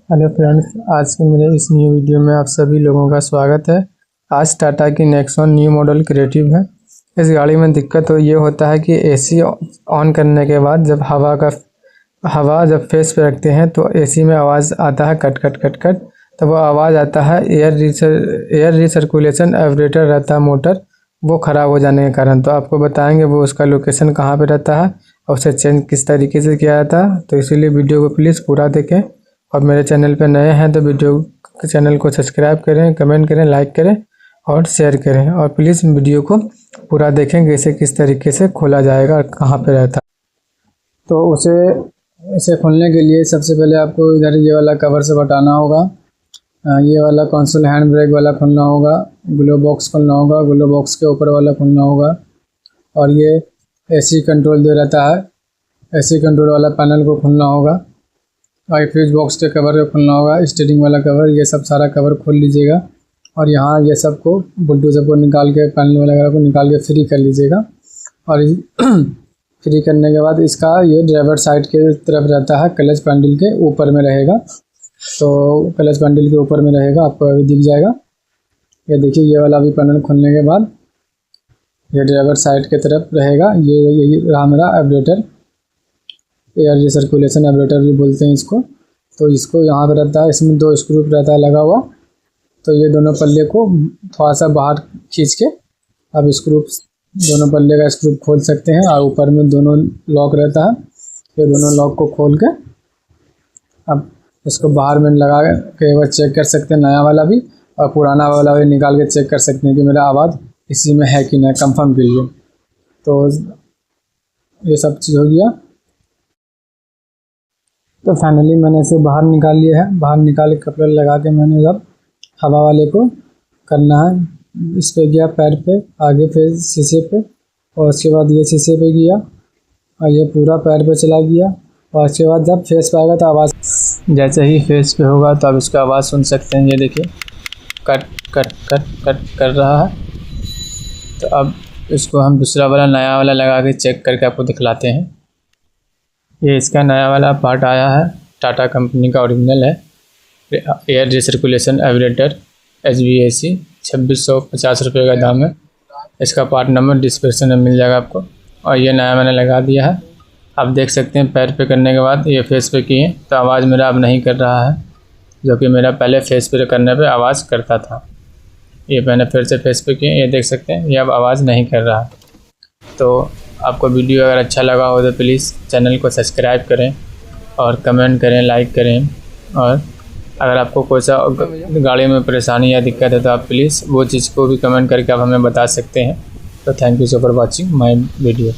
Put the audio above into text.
Hello friends, आज के मेरे इस न्यू वीडियो में आप सभी लोगों का स्वागत है। आज टाटा की नेक्सॉन न्यू मॉडल क्रिएटिव है। इस गाड़ी में दिक्कत तो ये होता है कि एसी ऑन करने के बाद जब हवा जब फेस पे रखते हैं तो एसी में आवाज़ आता है कट कट कट कट। तो वो आवाज़ आता है एयर रिसर्कुलेशन एवरेटर रहता है मोटर, वो ख़राब हो जाने के कारण। तो आपको बताएंगे वो उसका लोकेशन कहाँ पे रहता है और उसे चेंज किस तरीके से किया जाता है। तो इसीलिए वीडियो को प्लीज़ पूरा देखें और मेरे चैनल पे नए हैं तो चैनल को सब्सक्राइब करें, कमेंट करें, लाइक करें और शेयर करें। और प्लीज़ वीडियो को पूरा देखें कि इसे किस तरीके से खोला जाएगा और कहाँ पे रहता है। तो इसे खोलने के लिए सबसे पहले आपको इधर ये वाला कवर से हटाना होगा। ये वाला कंसोल हैंड ब्रेक वाला खोलना होगा, ग्लो बॉक्स खोलना होगा, ग्लो बॉक्स के ऊपर वाला खोलना होगा। और ये एसी कंट्रोल दे रहता है, एसी कंट्रोल वाला पैनल को खोलना होगा। और फ्यूज बॉक्स के कवर को खोलना होगा, स्टीयरिंग वाला कवर, ये सब सारा कवर खोल लीजिएगा। और यहाँ ये सब को बुल्टू सबको निकाल के पैनल वगैरह को निकाल के फ्री कर लीजिएगा। और फ्री करने के बाद इसका ये ड्राइवर साइड के तरफ रहता है, क्लच पैडल के ऊपर में रहेगा। तो क्लच पैडल के ऊपर में रहेगा, आपको अभी दिख जाएगा। ये देखिए, ये वाला भी पैनल खोलने के बाद ये ड्राइवर साइड के तरफ रहेगा। ये रहा मेरा एवरेटर, एयर रिसर्कुलेशन एवरेटर भी बोलते हैं इसको। तो इसको यहाँ पर रहता है, इसमें 2 स्क्रू रहता है लगा हुआ। तो ये दोनों पल्ले को थोड़ा सा बाहर खींच के अब दोनों पल्ले का स्क्रू खोल सकते हैं। और ऊपर में दोनों लॉक रहता है, ये दोनों लॉक को खोल के अब इसको बाहर में लगा के एक बार चेक कर सकते हैं, नया वाला भी और पुराना वाला भी निकाल के चेक कर सकते हैं कि मेरा आवाज़ इसी में है कि नहीं, कंफर्म के लिए। तो ये सब चीज़ हो गया। तो फाइनली मैंने इसे बाहर निकाल लिया है। बाहर निकाल के कपड़ा लगा के मैंने अब हवा वाले को करना है। इस पे गया पैर पे, आगे फिर शीशे पे, और उसके बाद ये शीशे पे गया और ये पूरा पैर पे चला गया। और उसके बाद जब फेस पे आएगा तो आवाज़, जैसे ही फेस पे होगा तो आप इसका आवाज़ सुन सकते हैं। ये देखिए, कट कट कट कट कर रहा है। तो अब इसको हम दूसरा वाला नया वाला लगा के चेक करके आपको दिखलाते हैं। ये इसका नया वाला पार्ट आया है, टाटा कंपनी का ओरिजिनल है, एयर रिसर्कुलेशन एवरेटर HVAC। 2650 रुपये का दाम है। इसका पार्ट नंबर डिस्क्रिप्शन में मिल जाएगा आपको। और ये नया मैंने लगा दिया है। आप देख सकते हैं पैर पे करने के बाद ये फेस पे किए तो आवाज़ मेरा अब नहीं कर रहा है, जो कि मेरा पहले फेस पे करने पे आवाज़ करता था। ये मैंने फिर से फेस पे किए, ये देख सकते हैं ये अब आवाज़ नहीं कर रहा है। तो आपको वीडियो अगर अच्छा लगा हो तो प्लीज़ चैनल को सब्सक्राइब करें और कमेंट करें, लाइक करें। और अगर आपको कोई सा गाड़ी में परेशानी या दिक्कत है तो आप प्लीज़ वो चीज़ को भी कमेंट करके आप हमें बता सकते हैं। तो thank you so for watching my video.